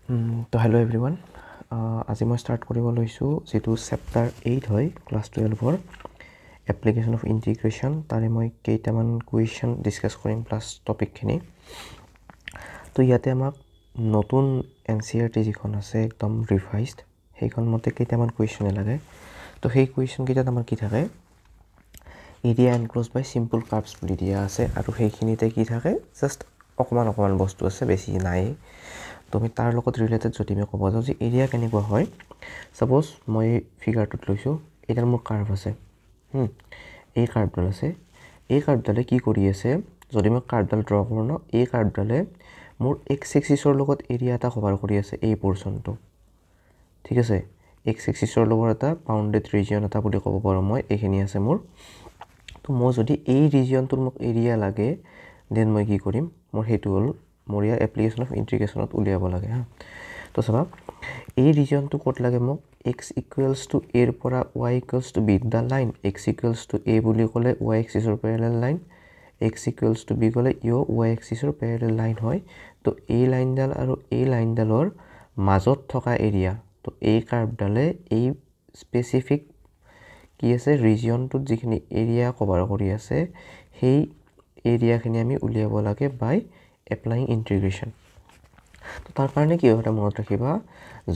তো hello' everyone আজি মই ষ্টাৰ্ট কৰিব লৈছোঁ যিটো চেপ্টাৰ 8 হয় ক্লাছ 12ৰ এপ্লিকেশ্যন অফ ইণ্টিগ্ৰেশ্যন তাৰে মই কেইটামান কুৱেশ্যন ডিছকাছ কৰিম প্লাছ টপিকখিনি তো ইয়াতে আমাক নতুন NCERT যিখন আছে একদম ৰিভাইজড সেইখন মতে কেইটামান কুৱেশ্যনে লাগে তো সেই কুৱেশ্যনকেইটাত আমাৰ কি থাকে এৰিয়া এনক্ল'জ বাই চিম্পল কাৰ্ভছ বুলি দিয়া আছে আৰু সেইখিনিতে কি থাকে জাষ্ট অকণমান বস্তু আছে বেছি নাই তো আমি তাৰ লগত ৰিলেটেড যদি মই ক'ব যাওঁ যে এৰিয়া কেনেকুৱা হয় ছাপ'জ মই ফিগাৰটোত লৈছোঁ এটাৰ মোৰ কাৰ্ভ আছে এই কাৰ্ভডাল আছে এই কাৰ্ভডালে কি কৰি আছে যদি মই কাৰ্ভডাল ড্ৰ কৰোঁ ন এই কাৰ্ভডালে মোৰ এক্স এক্সিছৰ লগত এৰিয়া এটা কভাৰ কৰি আছে এই পৰ্চনটো ঠিক আছে এক্স এক্সিছৰ লগত এটা বাউণ্ডেড ৰিজিয়ন এটা বুলি ক'ব পাৰোঁ মই এইখিনি আছে মোৰ তো মই যদি এই ৰিজিয়নটোৰ মোক এৰিয়া লাগে দেন মই কি কৰিম মোৰ সেইটো হ'ল মোৰ ইয়াৰ এপ্লিকেশ্যন অফ ইণ্টিগ্ৰেশ্যনত উলিয়াব লাগে হা তো চাবা এই ৰিজিয়নটো ক'ত লাগে মোক এক্স ইকুৱেলছ টু এৰ পৰা y equals to b the line x equals to a বুলি ক'লে ৱাই এক্সিছৰ parallel line x equals to b ক'লে ৱাই এক্সিছৰ পেৰেলেল লাইন হয় তো এই লাইনডাল আৰু এই লাইনডালৰ মাজত থকা এৰিয়া তো এই কাৰ্ভডালে এই স্পেচিফিক কি আছে ৰিজিয়নটোত যিখিনি এৰিয়া কভাৰ কৰি আছে সেই এৰিয়াখিনি আমি উলিয়াব লাগে বাই এপ্লাইং ইণ্টিগ্ৰেশ্যন তো তাৰ কাৰণে কি হয় মনত ৰাখিবা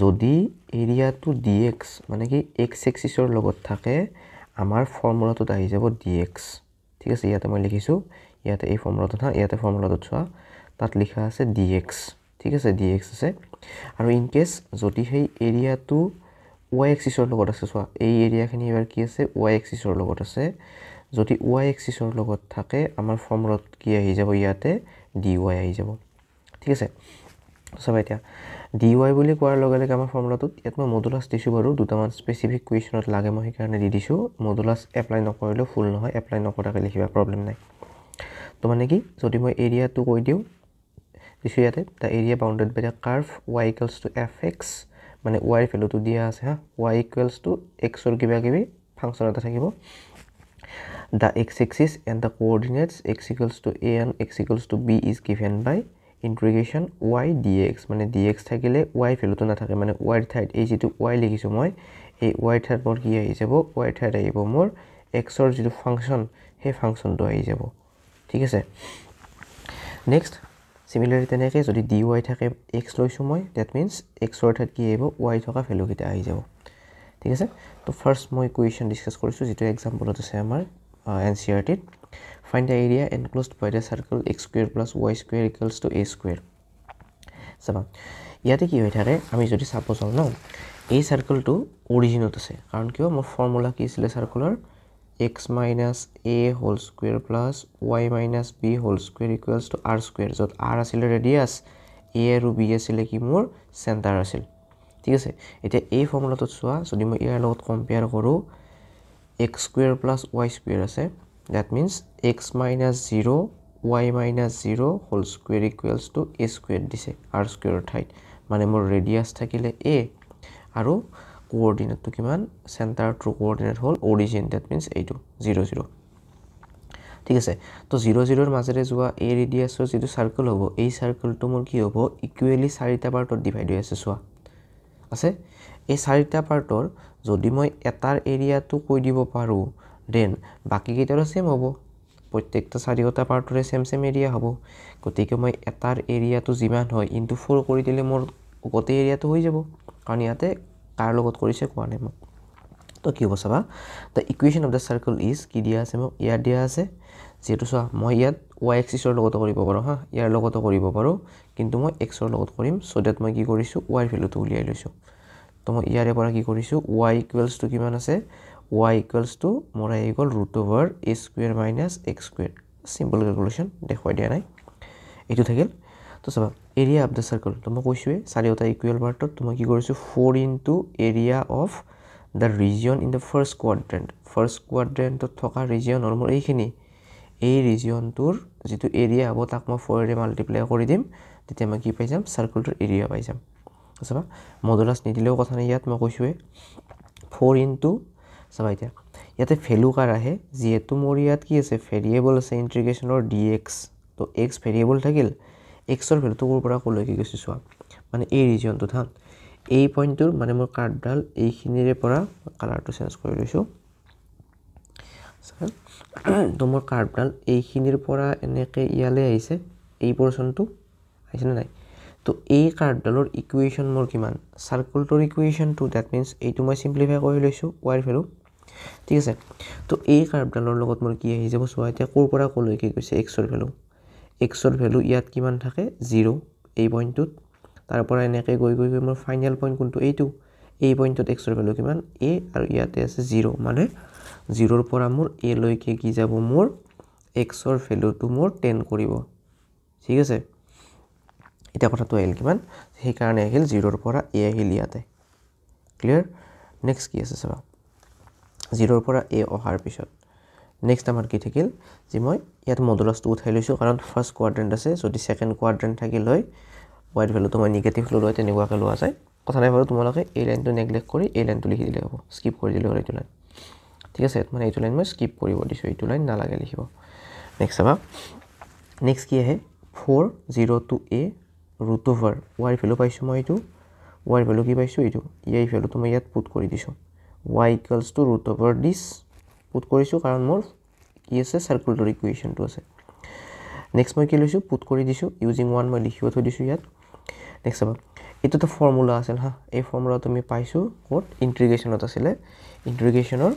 যদি এৰিয়াটো ডি এক্স মানে কি এক্স এক্সিছৰ লগত থাকে আমাৰ ফৰ্মুলাটোত আহি যাব ডি এক্স ঠিক আছে ইয়াতে মই লিখিছোঁ ইয়াতে এই ফৰ্মুলাটোত ইয়াতে ফৰ্মুলাটোত চোৱা তাত লিখা আছে ডি এক্স ঠিক আছে ডি এক্স আছে আৰু ইন কেছ যদি সেই এৰিয়াটো ৱাই এক্সিছৰ লগত আছে চোৱা এই এৰিয়াখিনি এবাৰ কি আছে ৱাই এক্সিছৰ লগত আছে যদি ৱাই এক্সিছৰ লগত থাকে আমাৰ ফৰ্মুলাত কি আহি যাব ইয়াতে ডি ৱাই আহি যাব ঠিক আছে চাবা এতিয়া ডি ৱাই বুলি কোৱাৰ লগে লগে আমাৰ ফৰ্মুলাটোত ইয়াত মই মডুলাছ দিছোঁ বাৰু দুটামান স্পেচিফিক কুৱেশ্যনত লাগে মই সেইকাৰণে দি দিছোঁ মডুলাছ এপ্লাই নকৰিলেও ফুল নহয় এপ্লাই নকৰাকৈ লিখিবা প্ৰব্লেম নাই তো মানে কি যদি মই এৰিয়াটো কৈ দিওঁ দিছোঁ ইয়াতে the area bounded by the curve Y equals to F X মানে ৱাইৰ ভেলুটো দিয়া আছে ৱাই ইকুৱেলছ টু এক্সৰ কিবা কিবি ফাংচন এটা থাকিব the x-axis and the coordinates x equals to a and x equals to b is given by integration y dx মানে dx থাকিলে y ভ্যালুটো নাথাকে মানে y ৰ ঠাইত এই যেটো y লিখিছো মই এই y ঠাইত মোৰ কি আহি যাব y ঠাইত আহিব মোৰ x ৰ যেটো ফাংচন হে ফাংচনটো আহি যাব ঠিক আছে নেক্সট সিমিলাৰলি তেনেকৈ যদি dy থাকে x লৈছো মই দ্যাট মিন্স x ৰ ঠাইত কি আহিব y থকা ভ্যালু কিটা আহি যাব ঠিক আছে তো ফাৰ্স্ট মই কুৱেশ্যন ডিসকাস কৰিছো যেটো এক্সাম্পলত আছে আমাৰ NCERT find the area enclosed by the circle x square plus y square equals to a square চাবা ইয়াতে কি হৈ থাকে আমি যদি সাপোজ হল ন এই সার্কেলটো অৰিজিনত আছে কাৰণ কিয় মোৰ ফৰ্মুলা কি আছিল সাৰ্কুলাৰ x minus a whole square plus y minus b whole square equals to r square যত r আছিল ৰেডিয়াস a আৰু b আছিল কি মোৰ চেণ্টাৰ আছিল ঠিক আছে এতিয়া এই ফৰ্মুলাটো চোৱা যদি মই ইয়াৰ লগত কম্পেয়াৰ কৰো x square plus y square আছে that means x minus 0 y minus 0 whole square equals to a square দিছে r square ঠাইত মানে মোৰ ৰেডিয়াস থাকিলে a আৰু কোঅৰ্ডিনেটটো কিমান centre true coordinate hall origin that means এইটো 0 0 ঠিক আছে তো 0 0 ৰ মাজেৰে যোৱা a ৰেডিয়াসৰ যেটো সাৰ্কেল হ'ব এই সাৰ্কেলটো মোৰ কি হ'ব ইকুৱেলি চাৰিটা পাৰ্টত ডিভাইড হৈ আছে চোৱা আছে এই চাৰিটা পাৰ্টৰ যদি মই এটাৰ এৰিয়াটো কৈ দিব পাৰো দেন বাকি কেইটাৰো সেম হ'ব প্ৰত্যেকটা চাৰিটা পাৰ্টৰে সেম এৰিয়া হ'ব গতিকে মই এটাৰ এৰিয়াটো যিমান হয় ইনটু 4 কৰি দিলে মোৰ গোটেই এৰিয়াটো হৈ যাব কাৰণ ইয়াতে কাৰ লগত কৰিছে কোৱা নাই মোক তো কি হ'ব চাবা the equation of the circle is কি দিয়া আছে মোক ইয়াত দিয়া আছে যেটো চোৱা মই ইয়াত y axis ৰ লগত কৰিব পাৰো ইয়াৰ লগত কৰিব পাৰো কিন্তু মই x ৰ লগত কৰিম সো দ্যাট মই কি কৰিছো y ভ্যালুটো উলিয়াই লৈছো তো মই ইয়াৰে পৰা কি কৰিছো y ইকুৱেলছ টু কিমান আছে y ইকুৱেলছ টু মোৰ আহি গল √a square minus x square simple calculation দেখুৱাই দিয়া নাই এইটো থাকিল তো চাবা এৰিয়া অফ দা সাৰ্কেল তো মই কৈছোৱে চাৰিটা ইকুৱেল পাৰ্টত তো মই কি কৰিছো 4 into area of the region in the first কোৱাড্ৰেন্টত থকা ৰিজিয়নৰ মোৰ এইখিনি এই ৰিজিয়নটোৰ যেটো এৰিয়া হ'ব তাক মই 4 ৰে মাল্টিপ্লাই কৰি দিম তেতিয়া মই কি পাই যাম সাৰ্কেলটোৰ এৰিয়া পাই যাম চাবা মডুলাছ নিদিলেও কথা নাই ইয়াত মই কৈছোৱে 4 ইনটু চাবা এতিয়া ইয়াতে ভ্যালু কাৰ আহে যেহেতু মোৰ ইয়াত কি আছে ভেৰিয়েবল আছে ইন্টিগ্ৰেশনৰ dx তো x ভেৰিয়েবল থাকিল x ৰ ভ্যালুটো কোৰ পৰা কলৈকে গৈছে চোৱা মানে এই ৰিজিয়নটোত হা এই পইণ্টটোৰ মানে মোৰ কাৰ্ভডাল এইখিনিৰে পৰা কালাৰটো চেঞ্জ কৰি লৈছোঁ তো মোৰ কাৰ্ভডাল এইখিনিৰ পৰা এনেকৈ ইয়ালৈ আহিছে এই পৰ্চনটো আহিছেনে নাই তো এই কাৰ্ভডালৰ ইকুৱেশ্যন মোৰ কিমান চাৰ্কুলটোৰ ইকুৱেশ্যনটো ডেট মিনছ এইটো মই চিম্প্লিফাই কৰি লৈছোঁ ৱাইৰ ভেলু ঠিক আছে তো এই কাৰ্ভডালৰ লগত মোৰ কি আহি যাব চোৱা এতিয়া ক'ৰ পৰা ক'লৈকে গৈছে এক্সৰ ভেলু ইয়াত কিমান থাকে 0 এই পইণ্টটোত তাৰ পৰা এনেকৈ গৈ গৈ গৈ মোৰ ফাইনেল পইণ্ট কোনটো এইটো এই পইণ্টত এক্সৰ ভেলু কিমান এ আৰু ইয়াতে আছে 0 মানে 0ৰ পৰা মোৰ এ লৈকে কি যাব মোৰ এক্সৰ ভেলুটো মোৰ 10 কৰিব ঠিক আছে এটা কথাটো আহিল কিমান সেইকাৰণে আহিল 0ৰ পৰা এ আহিল ইয়াতে ক্লিয়াৰ নেক্সট কি আছে চাবা 0ৰ পৰা এ অহাৰ পিছত নেক্সট আমাৰ কি থাকিল যে মই ইয়াত মডুলাছটো উঠাই লৈছোঁ কাৰণ ফাৰ্ষ্ট কোৱাড্ৰেণ্ট আছে যদি ছেকেণ্ড কোৱাড্ৰেণ্ট থাকিল হয় ৱাইৰ ভেলুটো মই নিগেটিভ ল'লোঁ হয় তেনেকুৱাকৈ লোৱা যায় কথা নাই বাৰু তোমালোকে এই লাইনটো নেগলেক্ট কৰি এই লাইনটো লিখি দিলে হ'ব স্কিপ কৰি দিলে হ'ল এইটো লাইন ঠিক আছে মানে এইটো লাইন মই স্কিপ কৰিব দিছোঁ এইটো লাইন নালাগে লিখিব নেক্সট চাবা নেক্সট কি আহে 4 0 to a ৰুট অভাৰ ৱাইৰ ভেলু পাইছোঁ মই এইটো ৱাইৰ ভেলু কি পাইছোঁ এইটো এই ভেলুটো মই ইয়াত পুট কৰি দিছোঁ y equals to root over this put কৰিছোঁ কাৰণ মোৰ কি আছে চাৰ্কুলটোৰ ইকুৱেশ্যনটো আছে নেক্সট মই কি লৈছোঁ পুট কৰি দিছোঁ ইউজিং 1 মই লিখিব থৈ দিছোঁ ইয়াত নেক্সট চাবা এইটোতো ফৰ্মুলা আছিল হা এই ফৰ্মুলাটো আমি পাইছোঁ ক'ত ইণ্টিগ্ৰেশ্যনত আছিলে ইণ্টিগ্ৰেশ্যনৰ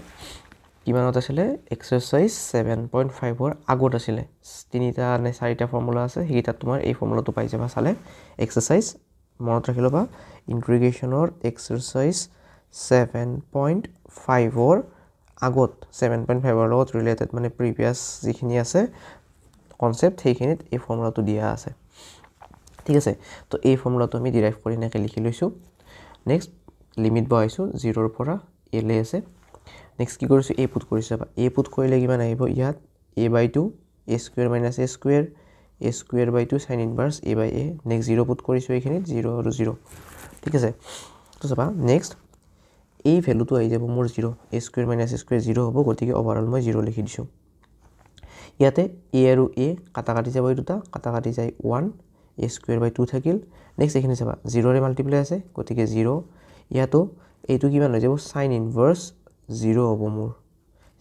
কিমানত আছিলে এক্সাৰচাইজ 7.5ৰ আগত আছিলে তিনিটা নে চাৰিটা ফৰ্মুলা আছে সেইকেইটাত তোমাৰ এই ফৰ্মুলাটো পাই যাবা চালে এক্সাৰচাইজ মনত ৰাখি ল'বা ইণ্টিগ্ৰেশ্যনৰ এক্সাৰচাইজ 7.5ৰ আগত 7.5ৰ লগত ৰিলেটেড মানে প্ৰিভিয়াছ যিখিনি আছে কনচেপ্ট সেইখিনিত এই ফৰ্মুলাটো দিয়া আছে ঠিক আছে তো এই ফৰ্মুলাটো আমি ডিৰাইভ কৰি এনেকৈ লিখি লৈছোঁ নেক্সট লিমিট বহাইছোঁ 0ৰ পৰা এ লৈ আছে নেক্সট কি কৰিছোঁ এ পুট কৰিছোঁ চাবা এ পুট কৰিলে কিমান আহিব ইয়াত a/2 a square minus a square a/2 sign inverse a/a next 0 put কৰিছোঁ এইখিনিত 0 আৰু 0 ঠিক আছে তো চাবা নেক্সট এই ভেলুটো আহি যাব মোৰ 0 a square minus a square 0 হ'ব গতিকে অভাৰঅল মই 0 লিখি দিছোঁ ইয়াতে a আৰু a কাটা কাটি যাব এই দুটা কাটা কাটি যায় 1 a স্কুৱেৰ বাই 2 থাকিল নেক্সট এইখিনি চাবা 0ৰে মাল্টিপ্লাই আছে গতিকে 0 ইয়াতো এইটো কিমান হৈ যাব সাইন ইনভাৰ্স 0 হ'ব মোৰ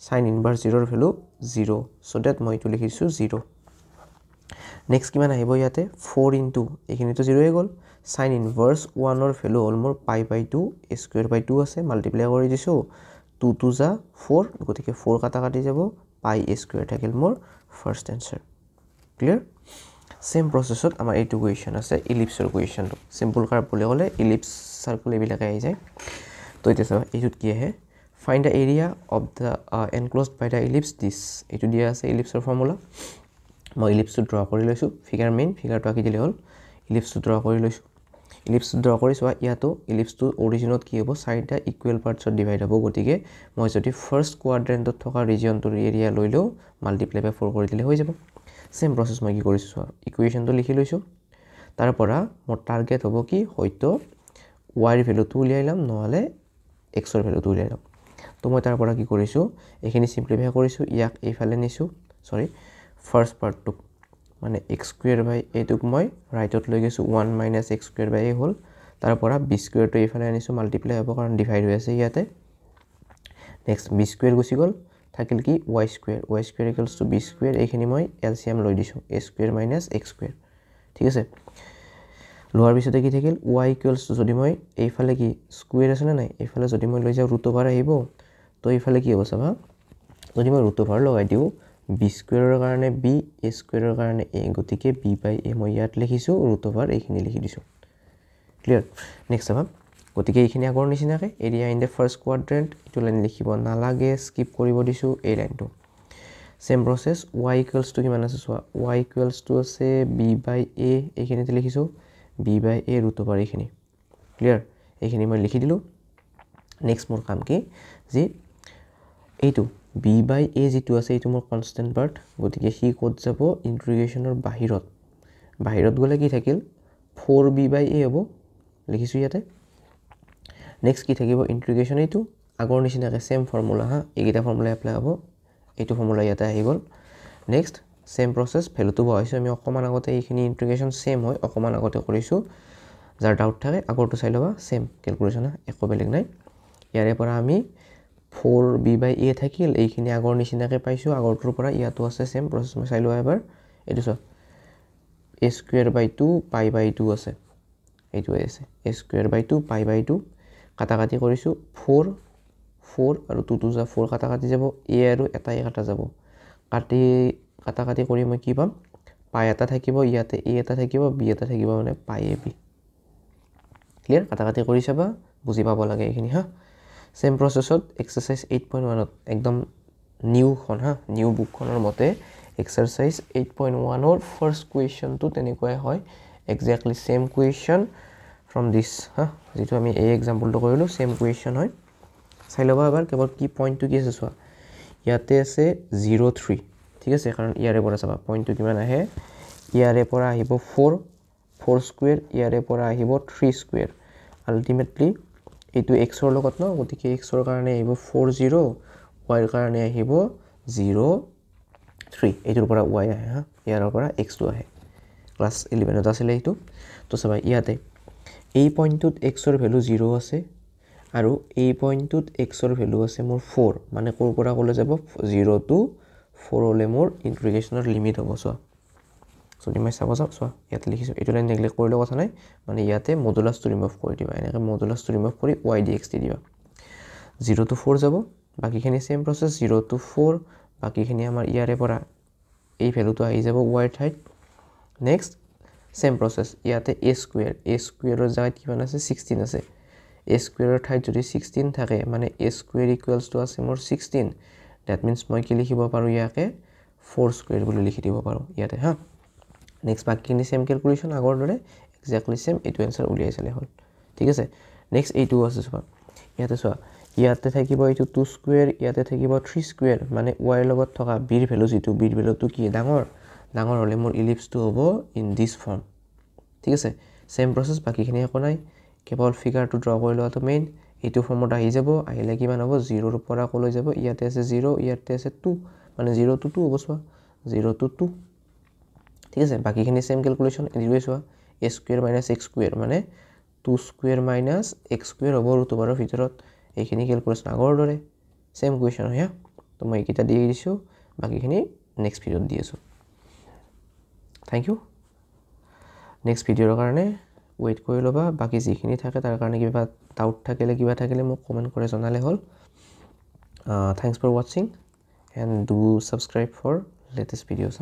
সাইন ইনভাৰ্স 0ৰ ভ্যালু 0 সো দ্যাট মই এইটো লিখিছো 0 নেক্সট কিমান আহিব ইয়াতে 4 ইনটু এইখিনিটো 0 হৈ গল সাইন ইনভাৰ্স 1 ৰ ভ্যালু হল মোৰ পাই বাই 2 a স্কয়াৰ বাই 2 আছে মাল্টিপ্লাই কৰি দিছো 2 2 যা 4 গতিকে 4 কাটা কাটি যাব পাই a স্কয়াৰ থাকিল মোৰ ফাৰ্স্ট আনসাৰ ক্লিয়াৰ সেম প্ৰসেছত আমাৰ এইটো কোৱেশ্চন আছে ইলিপ্সৰ কোৱেশ্চনটো সিম্পল কাৰ্ভ বুলি ক'লে ইলিপ্স সাৰ্কেল এবিলাকে আহি যায় তো এটা চাবা এইটোত কি আহে find the area of the enclosed by the ellipse this এইটো দিয়া আছে ইলিপ্সৰ ফৰ্মুলা মই ইলিপ্সটো ড্ৰ কৰি লৈছো ফিগাৰ মেইন ফিগাৰটো আকি দিলে হল ইলিপ্সটো ড্ৰ কৰি লৈছো ইলিপ্সটো ড্ৰ কৰি চোৱা ইয়াতো ইলিপ্সটো অৰিজিনত কি হ'ব চাৰিটা ইকুৱেল পাৰ্টছত ডিভাইড হ'ব গতিকে মই যদি ফাৰ্স্ট কোৱাড্ৰেন্টত থকা ৰিজিয়নটোৰ এৰিয়া লৈ লও মাল্টিপ্লাই বাই 4 কৰি দিলে হৈ যাব সেম প্ৰসেস মই কি কৰিছো চোৱা ইকুৱেশ্যনটো লিখি লৈছো তাৰ পৰা মোৰ টাৰ্গেট হ'ব কি হয়তো y ৰ ভ্যালুটো উলিয়াইলাম নহলে x ৰ ভ্যালুটো উলিয়াইলাম তো মই তাৰ পৰা কি কৰিছো এখিনি সিম্পলিফাই কৰিছো ইয়াক এইফালে নিছো সৰি ফাৰ্স্ট পাৰ্টটো মানে x স্কয়াৰ বাই a টোক মই ৰাইটত লৈ গৈছো 1 - x স্কয়াৰ বাই a হল তাৰ পৰা b স্কয়াৰটো এইফালে আনিছো মাল্টিপ্লাই হ'ব কাৰণ ডিভাইড হৈ আছে ইয়াতে নেক্সট b স্কয়াৰ গুচি গল থাকিল কি y স্কয়াৰ = b স্কয়াৰ এইখিনি মই এলসিএম লৈ দিছো a স্কয়াৰ - x স্কয়াৰ ঠিক আছে লোৱাৰ পিছতে কি থাকিল y = যদি মই এইফালে কি স্কয়াৰ আছে না নাই এইফালে যদি মই লৈ যাও ৰুট ওভাৰ আহিব তো এইফালে কি হ'ব চাবা যদি মই ৰুট ওভাৰ লগাই দিও b স্কয়াৰৰ কাৰণে b a স্কয়াৰৰ কাৰণে a গতিকে b বাই a মই ইয়াত লিখিছো ৰুট ওভাৰ এইখিনি লিখি দিছো ক্লিয়াৰ নেক্সট চাবা গতিকে এইখিনি আগৰ নিচিনাকে এৰিয়া ইন দা ফাৰ্স্ট কোৱাড্ৰেন্ট ইটো লাইন লিখিব নালাগে স্কিপ কৰিব দিছো এই লাইনটো সেম প্ৰসেস y = কিমান আছে চোৱা y = আছে b বাই a এইখিনিতে লিখিছো b by a root over এইখিনি ক্লিয়াৰ এইখিনি মই লিখি দিলো নেক্সট মোৰ কাম কি যে এইটো b বাই a যেটো আছে এইটো মোৰ কনস্ট্যান্ট পাৰ্ট গতিকে হি কোড যাব ইন্টিগ্ৰেশনৰ বাহিৰত গলে কি থাকিল 4b বাই a হ'ব লিখিছো ইয়াতে নেক্সট কি থাকিব ইন্টিগ্ৰেশন এইটো আগৰ নিচিনাকে সেম ফৰ্মুলা হা এইটা ফৰ্মুলা এপ্লাই হ'ব এইটো ফৰ্মুলা ইয়াতে আহি গল নেক্সট সেম প্ৰসেস ভ্যালুটো বহাইছো আমি অকমান আগতে এইখিনি ইন্টিগ্ৰেশন সেম হয় অকমান আগতে কৰিছো যাৰ ডাউট থাকে আগৰটো চাই ল'বা সেম ক্যালকুলেশন একো বেলেগ নাই ইয়াৰে পৰা আমি 4b/a থাকিল এইখিনি আগৰ নিচিনাকৈ পাইছো আগৰটোৰ পৰা ইয়াতো আছে সেম প্ৰসেস মই চাই লোৱা এবাৰ এটো চ a²/2 π/2 আছে এইটো আছে a²/2 π/2 কাটাকাটি কৰিছো 4 আৰু 2 2 যা 4 কাটাকাটি যাব a আৰু এটাই কাটা যাব কাটাকাটি কৰি মই কি পাম পাই এটা থাকিব ইয়াতে a এটা থাকিব b এটা থাকিব মানে π/ab ক্লিয়াৰ কাটাকাটি কৰি চাবা বুজি পাব লাগে এইখিনি হা সেম প্ৰসেসত এক্সাৰসাইজ 8.1 ত একদম নিউ খন হা নিউ বুকখনৰ মতে এক্সাৰসাইজ 8.1 ৰ ফাৰ্স্ট কোৱেশ্চন টু তেনেকৈ হয় exactly same question from this হা যেটো আমি এই এক্সাম্পলটো কৰিলো সেম কোৱেশ্চন হয় চাই লবা এবাৰ কেৱল কি পইণ্টটো কি আছে চোৱা ইয়াতে আছে 03 ঠিক আছে কাৰণ ইয়াৰে পৰা চাবা পইণ্টটো কিমান আহে ইয়াৰে পৰা আহিব 4 স্কয়াৰ ইয়াৰে পৰা আহিব 3 স্কয়াৰ আলটিমেটলি এইটো x ৰ লগত ন গতিকে x ৰ কাৰণে আহিব 40 y ৰ কাৰণে আহিব 03 এইটোৰ পৰা y আহে হা ইয়াৰ পৰা x টো আহে ক্লাস 11 ত আছিল এইটো তো চাবা ইয়াতে এই পইণ্টটোত x ৰ ভ্যালু 0 আছে আৰু এই পইণ্টটোত x ৰ ভ্যালু আছে মোৰ 4 মানে কোৰ পৰা কলে যাব 0 to 4 হলে মোৰ ইন্টিগ্ৰেশনৰ লিমিট হ'ব চোৱা সো মই চাব যাও চোৱা ইয়াতে লিখিছো এটো লাইন নেগলেক্ট কৰিলে কথা নাই মানে ইয়াতে মডুলাসটো ৰিমুভ কৰি দিবা এনেকৈ মডুলাসটো ৰিমুভ কৰি y dx দি দিবা 0 to 4 যাব বাকিখিনি সেম প্ৰসেস 0 to 4 বাকিখিনি আমাৰ ইয়াৰে পৰা এই ভ্যালুটো আহি যাব y ঠাইত নেক্সট সেম প্ৰসেস ইয়াতে a স্কয়াৰৰ জায়গাত কিমান আছে 16 আছে a স্কয়াৰৰ ঠাইত যদি 16 থাকে মানে a স্কয়াৰ ইকুৱেলস টু আছে মোৰ 16 দ্যাট মিন্স মই কি লিখিব পাৰো ইয়াকে 4 স্কয়াৰ বুলি লিখি দিব পাৰো ইয়াতে হা নেক্সট বাকিখিনি সেম ক্যালকুলেশন আগৰ দৰে এক্স্যাক্টলি সেম এটো আনসাৰ উলিয়াই চালে হল ঠিক আছে নেক্সট এইটো আছে চোৱা ইয়াতে চোৱা ইয়াতে থাকিব এইটো 2 স্কয়াৰ ইয়াতে থাকিব 3 স্কয়াৰ মানে y ৰ লগত থকা b ৰ ভ্যালু যেটো b ৰ ভ্যালুটো কি ডাঙৰ হলে মোৰ ইলিপসটো হ'ব ইন দিস ফৰ্ম ঠিক আছে সেম প্ৰসেস বাকিখিনি একো নাই কেৱল ফিগাৰটো ড্ৰ কৰি লোৱাটো মেইন এইটো ফৰ্মত আহি যাব আহিলে কিমান হ'ব 0 ৰ পৰা কলৈ যাব ইয়াতে আছে 0 ইয়াতে আছে 2 মানে 0 to 2 হ'ব চোৱা 0 to 2 ঠিক আছে বাকিখিনি সেম ক্যালকুলেশন এদিলৈ চোৱা a স্কয়াৰ - x স্কয়াৰ মানে 2 স্কয়াৰ - x স্কয়াৰ হ'ব ৰুটৰ ভিতৰত এইখিনি ক্যালকুলেশন আগৰ দৰে সেম কোৱেশ্চন হয় তো মই এইকেইটা দি দিছো বাকিখিনি নেক্সট ভিডিঅত দি আছো থ্যাংক ইউ নেক্সট ভিডিঅৰ কাৰণে ওয়েট কৰি লবা বাকি যিখিনি থাকে তাৰ কাৰণে কিবা ডাউট থাকিলে মোক কমেন্ট কৰি জনালে হল thanks for watching and do subscribe for latest videos